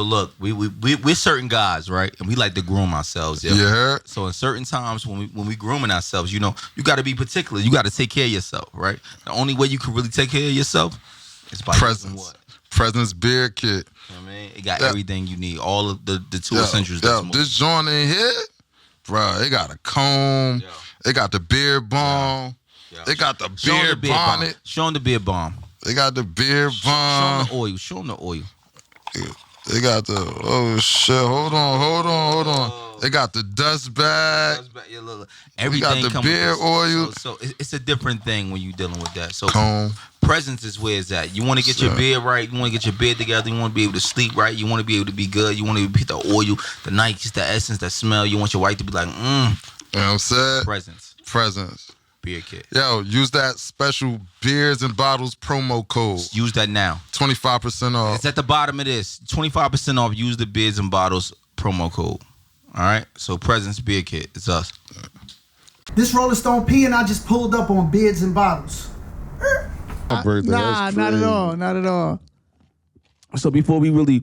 look, we're certain guys, right? And we like to groom ourselves. Yeah. Yeah. So in certain times when we grooming ourselves, you know, you got to be particular. You got to take care of yourself, right? The only way you can really take care of yourself is by using what? Presence beard kit. You know what I mean, it got everything you need. All of the two essentials. This joint in here, bro, it got a comb. It got the beard balm. It got the beard bonnet. Show them the beard balm. They got the beard balm. Show them the oil. Show them the oil. They got the, oh shit, hold on. They got the dust bag. Everything we got the beard oil. So it's a different thing when you're dealing with that. So comb. Presence is where it's at. You want to get your beard right. You want to get your beard together. You want to be able to sleep right. You want to be able to be good. You want to get the oil, the Nikes, the essence, the smell. You want your wife to be like, You know what I'm saying? Presence. Beard kit. Yo, use that special Beards and Bottles promo code. Use that now. 25% off. It's at the bottom of this. 25% off. Use the Beards and Bottles promo code. All right? So Presence Beard Kit. It's us. This Rolling Stone P and I just pulled up on Beards and Bottles. Nah, not at all. Not at all. So before we really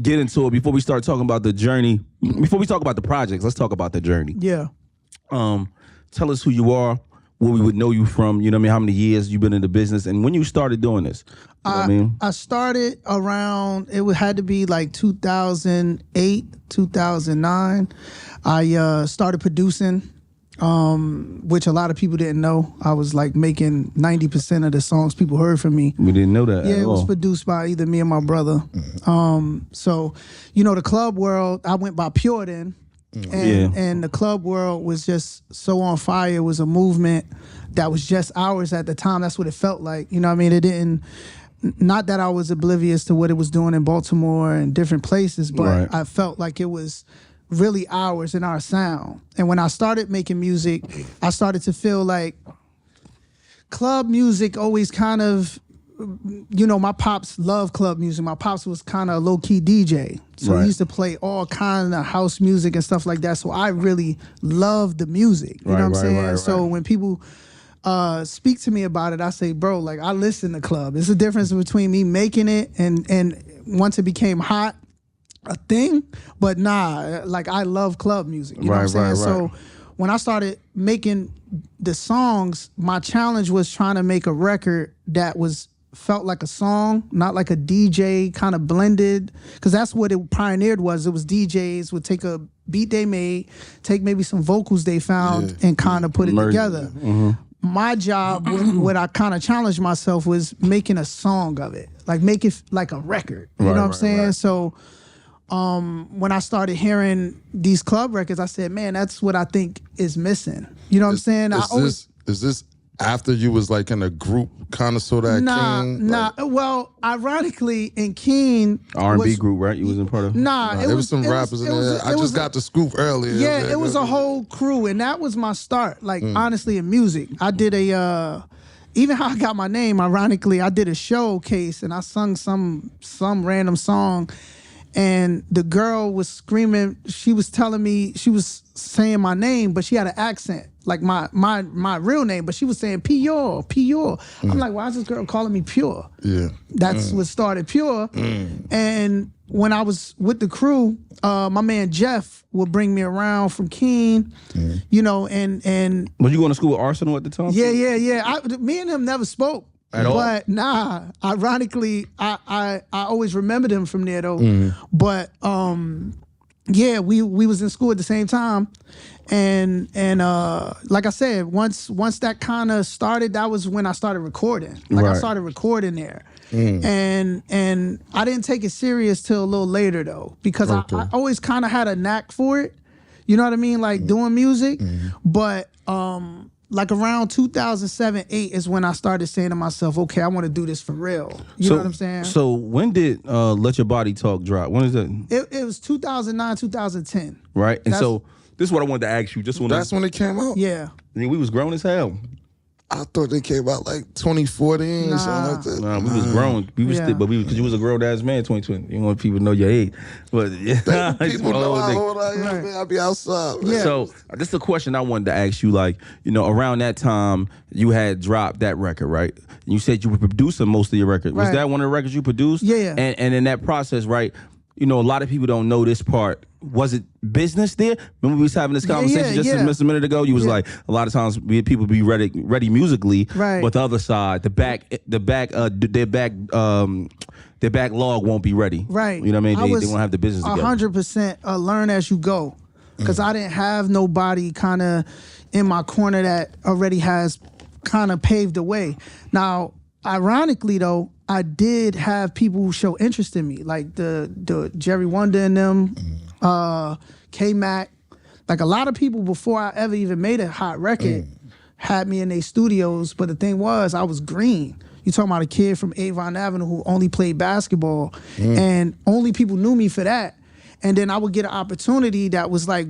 get into it, before we start talking about the journey, before we talk about the projects, let's talk about the journey. Yeah. Tell us who you are, where we would know you from, you know what I mean, how many years you've been in the business, and when you started doing this. You know what I mean? I started around, had to be like 2008, 2009. I started producing, which a lot of people didn't know. I was like making 90% of the songs people heard from me. We didn't know that Yeah, at it was all. produced by either me or my brother. So, you know, the club world, I went by Pure then. And the club world was just so on fire. It was a movement that was just ours at the time. That's what it felt like. You know what I mean? It didn't, not that I was oblivious to what it was doing in Baltimore and different places, but I felt like it was really ours and our sound. And when I started making music, I started to feel like club music always kind of, you know, my pops loved club music. My pops was kind of a low-key DJ. So he used to play all kind of house music and stuff like that. So I really loved the music. You know what I'm saying? So when people speak to me about it, I say, bro, like I listen to club. There's a difference between me making it and once it became hot, a thing. But nah, like I love club music. You know what I'm saying? So when I started making the songs, my challenge was trying to make a record that felt like a song, not like a DJ kind of blended, because that's what it pioneered was. It was DJs would take a beat they made, take maybe some vocals they found and kind of put it together. My job, what I kind of challenged myself was making a song of it, like make it like a record. You know what I'm saying? So when I started hearing these club records, I said, man, that's what I think is missing. You know what I'm saying? Is this after you was like in a group kind of sort of King? Nah. Well, ironically, in King R&B group, right? You was in part of? Nah, there was some rappers in there. I just got the scoop earlier. Yeah, it was a whole crew, and that was my start. Like honestly, in music, I did even how I got my name. Ironically, I did a showcase, and I sung some random song. And the girl was screaming. She was telling me, she was saying my name, but she had an accent, like my real name, but she was saying Pure. I'm like, why is this girl calling me Pure? Yeah, that's what started Pure. And when I was with the crew, my man Jeff would bring me around from Keene, you know, and Was you going to school with Arsenal at the time? Yeah. Me and him never spoke. At all? But nah, ironically, I always remembered him from there though. But yeah, we was in school at the same time, and like I said, once that kind of started, that was when I started recording. Like I started recording there, and I didn't take it serious till a little later though, because I always kind of had a knack for it. You know what I mean, like doing music, but like around 2007, 8 is when I started saying to myself, okay, I want to do this for real. You know what I'm saying? So when did Let Your Body Talk drop? When is that? It was 2009, 2010. Right? And so this is what I wanted to ask you. That's when it came out? Yeah. I mean, we was grown as hell. I thought they came out like 2014 or something like that. Nah, we was grown. We was still, but because you was a grown ass man, 2020. You want people to know your age. But yeah, people know how old I am, man. I be outside. Yeah. So this is a question I wanted to ask you. Like, you know, around that time, you had dropped that record, right? And you said you were producing most of your records. Was that one of the records you produced? Yeah. And in that process, right? you know, a lot of people don't know this part. Was it business there? Remember we was having this conversation just a minute ago? You was like, a lot of times people be ready musically, right? But the other side, their backlog won't be ready, right? You know what I mean? They won't have the business together. 100% learn as you go, because I didn't have nobody kind of in my corner that already has kind of paved the way. Now, ironically though, I did have people who show interest in me, like the Jerry Wonder and them, K-Mac. Like a lot of people before I ever even made a hot record had me in their studios, but the thing was I was green. You talking about a kid from Avon Avenue who only played basketball, and only people knew me for that. And then I would get an opportunity that was like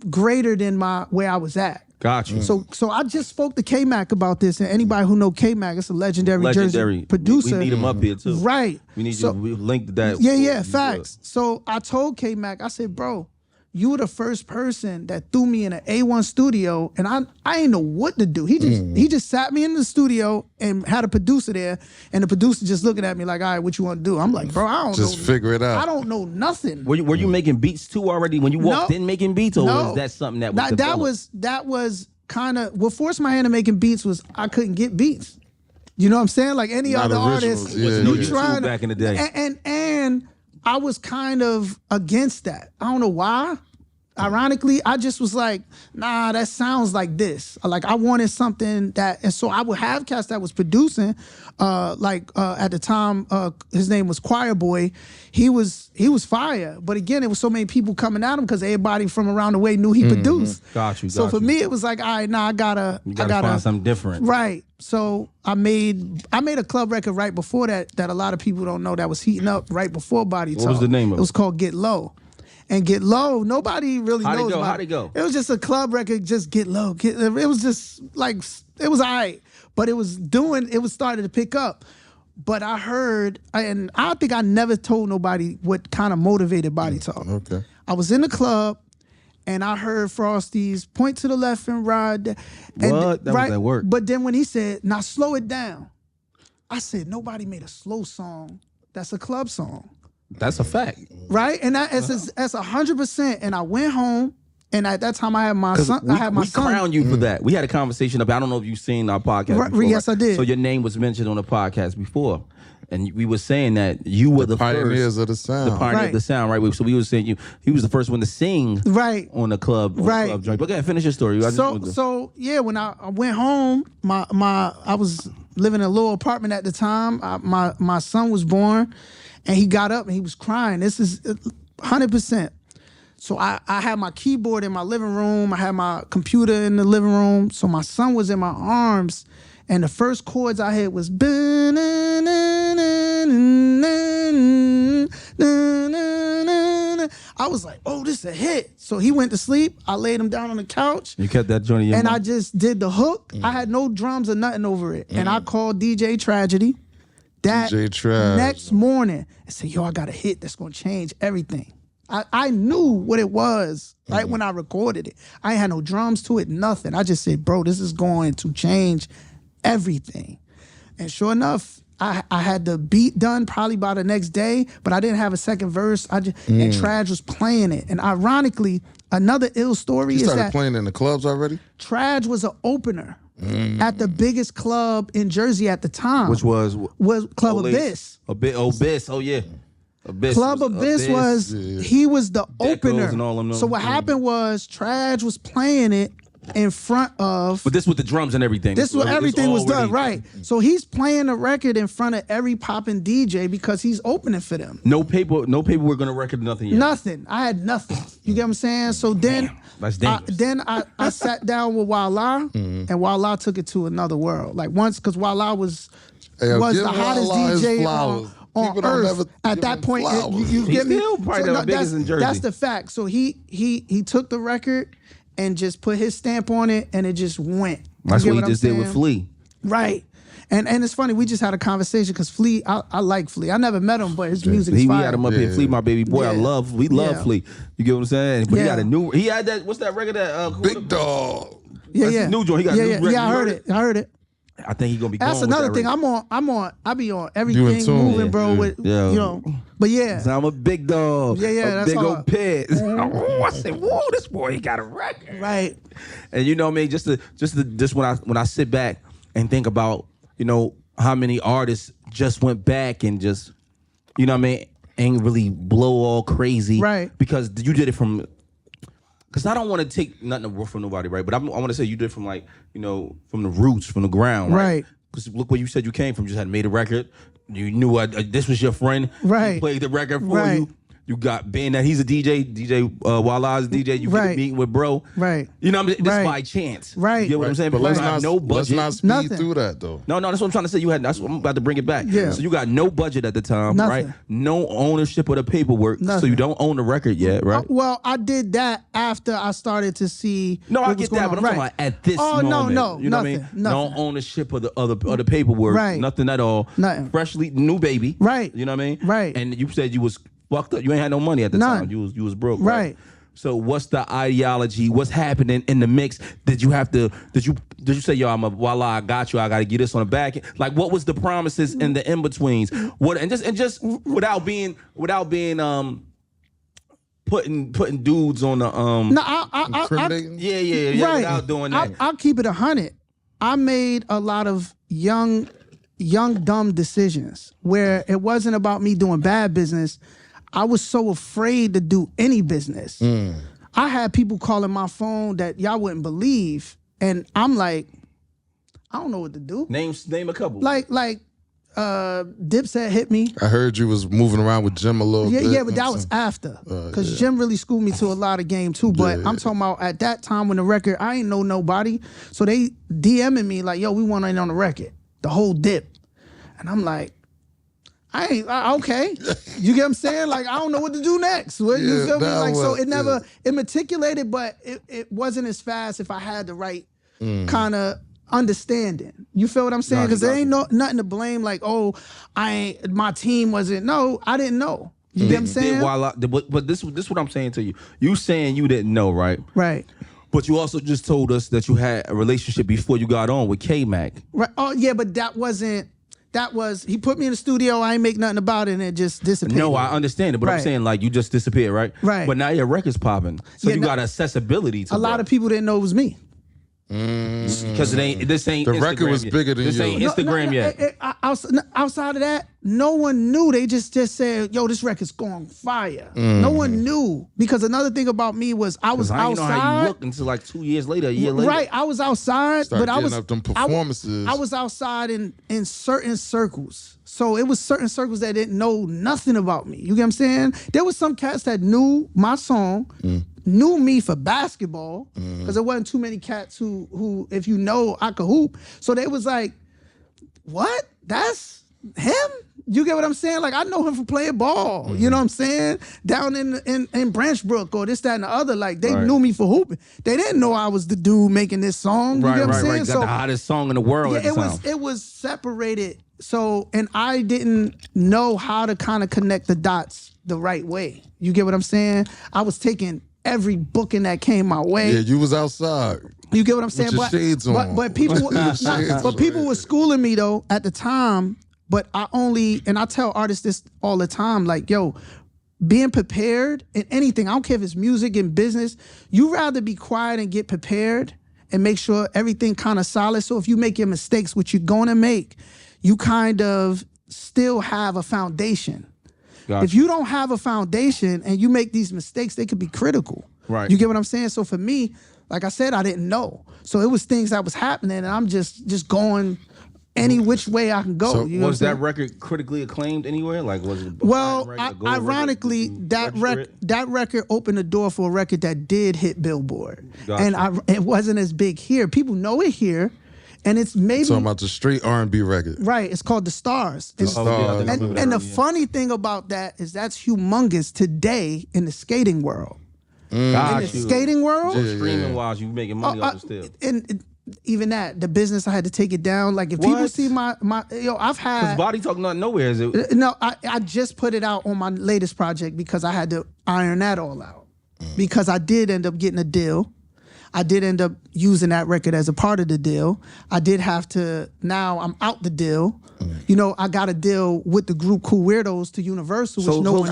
greater than where I was at. Gotcha. So I just spoke to K-Mac about this, and anybody who know K-Mac, it's a legendary Jersey producer. We need him up here too. Right. We need you to link to that. Yeah, facts. So I told K-Mac, I said, bro, you were the first person that threw me in an A1 studio, and I ain't know what to do. He just sat me in the studio and had a producer there, and the producer just looking at me like, all right, what you want to do? I'm like, bro, I don't know. Just figure it out. I don't know nothing. Were you making beats too already when you walked in making beats, or was that something that was that was kind of what forced my hand to making beats was I couldn't get beats. You know what I'm saying? Like any other artist, you trying back in the day, and I was kind of against that. I don't know why. Ironically, I just was like, nah, that sounds like this. Like I wanted something that, and so I would have cats that was producing. At the time, his name was Choir Boy. He was fire, but again, it was so many people coming at him because everybody from around the way knew he produced. Got you. So for me, it was like, all right, nah, I gotta find something different. Right. So I made a club record right before that a lot of people don't know that was heating up right before Body Talk. What was the name of it? It was called Get Low. And Get Low, nobody really knows about it. How'd it go? It was just a club record, just Get Low. It was just like, it was all right. But it was starting to pick up. But I heard, and I think I never told nobody what kind of motivated Body Talk. Okay. I was in the club, and I heard Frosty's point to the left and ride. And what? That was at work. But then when he said, now slow it down, I said, nobody made a slow song that's a club song. That's a fact. Right? And that's 100%. And I went home, and at that time I had my son. We crowned you for that. We had a conversation about, I don't know if you've seen our podcast before. Yes, I did. So your name was mentioned on the podcast before. And we were saying that you were the pioneers first, of the sound. The pioneer of the sound, right? So we were saying he was the first one to sing on the club, club joint. But go ahead, finish your story. So when I went home, I was living in a little apartment at the time. My son was born, and he got up and he was crying. This is 100%. So I had my keyboard in my living room. I had my computer in the living room. So my son was in my arms, and the first chords I hit was. I was like, oh, this is a hit. So he went to sleep. I laid him down on the couch. You kept that joint in your And mouth. I just did the hook. I had no drums or nothing over it. And I called DJ Tragedy that next morning and said, yo, I got a hit that's going to change everything. I knew what it was right when I recorded it. I ain't had no drums to it, nothing. I just said, bro, this is going to change everything. And sure enough, I had the beat done probably by the next day, but I didn't have a second verse. And Traj was playing it. And ironically, another ill story is that... You started playing in the clubs already? Traj was an opener at the biggest club in Jersey at the time. Which was Club Abyss. Abyss, oh yeah. Club Abyss was, he was the opener. And all them so what happened was Traj was playing it in front of... But this with the drums and everything. This was everything was done, right. So he's playing the record in front of every popping DJ because he's opening for them. No paper were gonna record nothing yet. Nothing. I had nothing. You get what I'm saying? So then... That's dangerous. I sat down with Wala, and Wala took it to another world. Like once, because Wala was the hottest DJ on earth at that point. You get me? Still probably the biggest in Jersey. That's the fact. So he took the record and just put his stamp on it, and it just went. That's what he just did with Flea. Right. And it's funny, we just had a conversation because Flea, I like Flea. I never met him, but his music is fire. We had him up here, Flea, my baby boy. We love Flea. You get what I'm saying? But he had that, what's that record that? Big Dog. Yeah. New joint. He got a new record. Yeah, I heard it. I think he's gonna be. That's going another with that thing. I be on everything moving, bro. With you know, but yeah. So I'm a big dog. Yeah, a that's big all. old pit. Oh, I said, whoa, this boy got a record. Right. And you know what I mean? Just when I sit back and think about, you know, how many artists just went back and just, you know what I mean, ain't really blow all crazy. Right. Because you did it from. Because I don't want to take nothing from nobody, right? But I want to say you did it from, like, you know, from the roots, from the ground, right? Because look where you said you came from. You just had made a record. You knew this was your friend. Right. He played the record for you. You got being that he's a DJ Wala's DJ. You get a meeting with bro. Right. You know what I'm saying? This by chance. Right. You get what I'm saying? But Because let's no budget. let's not speed through that though. No, that's what I'm trying to say. That's what I'm about to bring it back. Yeah. So you got no budget at the time, right? No ownership of the paperwork. Nothing. So you don't own the record yet, right? Well, I did that after I started to see. No, I get that, but I'm talking about at this moment. No, you know nothing, what I mean? nothing. No ownership of the paperwork. Right. Nothing at all. Nothing. Freshly new baby. Right. You know what I mean? Right. And you said you was fucked up. You ain't had no money at the time. You was broke. Right. So what's the ideology? What's happening in the mix? Did you say, yo, voila, I got you. I got to get this on the back end. Like, what was the promises in the in betweens? What and just without being putting dudes on the No, I yeah. right. Without doing that. I'll keep it 100. I made a lot of young dumb decisions where it wasn't about me doing bad business. I was so afraid to do any business. I had people calling my phone that y'all wouldn't believe, and I'm like, I don't know what to do. Name a couple. Like Dipset hit me. I heard you was moving around with Jim a little bit. Yeah, but that was after. Because Jim really schooled me to a lot of game too. But I'm talking about at that time when the record, I ain't know nobody. So they DMing me like, yo, we want in on the record. The whole dip. And I'm like, okay. You get what I'm saying? Like, I don't know what to do next. You feel me? Like, so it never, it matriculated, but it wasn't as fast if I had the right kind of understanding. You feel what I'm saying? Because there ain't nothing to blame. Like, oh, my team wasn't. No, I didn't know. You get what I'm saying? But this what I'm saying to you. You saying you didn't know, right? Right. But you also just told us that you had a relationship before you got on with K-Mac. Right. Oh, yeah, but that was, he put me in the studio, I ain't make nothing about it, and it just disappeared. No, I understand it, but I'm saying, like, you just disappeared, right? Right. But now your record's popping. So you got accessibility to a lot of people didn't know it was me. Because this ain't the Instagram record was yet. bigger than this you. Ain't Instagram yet. Outside of that, no one knew. They just said, yo, this record's going fire. No one knew. Because another thing about me was I was outside. I didn't know how you looked until like 2 years later, a year later. Right, I was outside, but I was up them performances. I was outside in certain circles. So it was certain circles that didn't know nothing about me. You get what I'm saying? There was some cats that knew my song, knew me for basketball, because there wasn't too many cats who, if you know, I could hoop. So they was like, what? That's him? You get what I'm saying? Like, I know him from playing ball. You know what I'm saying? Down in Branch Brook or this, that, and the other. Like, they knew me for hooping. They didn't know I was the dude making this song. You get what I'm saying? Right. Got the hottest song in the world at the time. It was separated. So, and I didn't know how to kind of connect the dots the right way. You get what I'm saying? I was taking every booking that came my way. Yeah, you was outside. You get what I'm saying? With your shades on. But people were schooling me though at the time. But I tell artists this all the time, like, yo, being prepared in anything, I don't care if it's music and business, you rather be quiet and get prepared and make sure everything kind of solid. So if you make your mistakes, which you're going to make, you kind of still have a foundation. Gotcha. If you don't have a foundation and you make these mistakes, they could be critical. Right. You get what I'm saying? So for me, like I said, I didn't know. So it was things that was happening and I'm just going any which way I can go. So you know was that record critically acclaimed anywhere? Like, was it? Well, ironically, that record opened the door for a record that did hit Billboard, and it wasn't as big here. People know it here, and it's maybe talking about the straight R&B record, right? It's called The Stars. The Stars. And the funny thing about that is that's humongous today in the skating world. In the skating world, streaming wise, you making money off it still. And even that, the business, I had to take it down. Like if people see my I've had. Because Body Talk not nowhere, is it? No, I just put it out on my latest project because I had to iron that all out. Because I did end up getting a deal. I did end up using that record as a part of the deal. I did have to, now I'm out the deal. You know, I got a deal with the group Cool Weirdos to Universal, which no one